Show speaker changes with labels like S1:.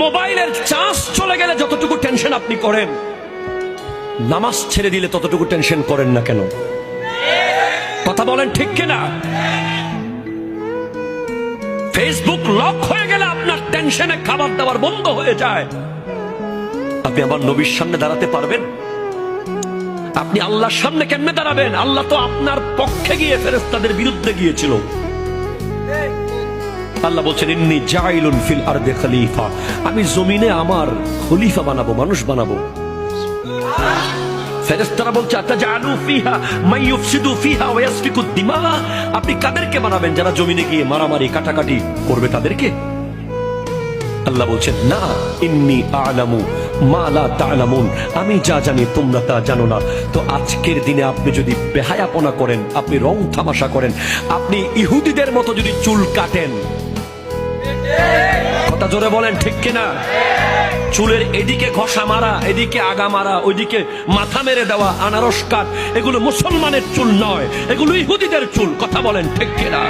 S1: মোবাইলের চার্জ চলে গেলে যতটুকু টেনশন আপনি করেন, নামাজ ছেড়ে দিলে ততটুকু টেনশন করেন না কেন? কথা বলেন ঠিক কিনা? ফেসবুক লক হয়ে গেলে আপনার টেনশনে খাবার দাবার বন্ধ হয়ে যায়। আপনি আমার নবীর সামনে দাঁড়াতে পারবেন? আপনি আল্লাহর সামনে কেমনে দাঁড়াবেন? আল্লাহ তো আপনার পক্ষে গিয়ে ফেরেশতাদের বিরুদ্ধে গিয়েছিল। আল্লাহ বলছেন, ইন্নী জাইলুন ফিল আরদি খলিফা, আমি জমিনে আমার খলিফা বানাবো, মানুষ বানাবো। ফেরেশতারা বলছে, আতাজালু ফিহা মান ইউফসিদু ফিহা ওয়া ইয়াসফিকু দিমা, আপনি কাদেরকে বানাবেন? যারা জমিনে গিয়ে মারামারি কাটাকাটি করবে তাদেরকে? আল্লাহ বলছেন, না, ইন্নী আ'লামু মা লা তা'লামুন, আমি যা জানি তোমরা তা জানো না। তো আজকের দিনে আপনি যদি বেহায়াপনা করেন, আপনি রং তামাশা করেন, আপনি ইহুদিদের মতো যদি চুল কাটেন, কথা জোরে বলেন ঠিক কিনা? চুলের এদিকে ঘষা মারা, এদিকে আগা মারা, ওইদিকে মাথা মেরে দেওয়া, আনারস কাট, এগুলো মুসলমানের চুল নয়, এগুলো ইহুদিদের চুল। কথা বলেন ঠিক কিনা?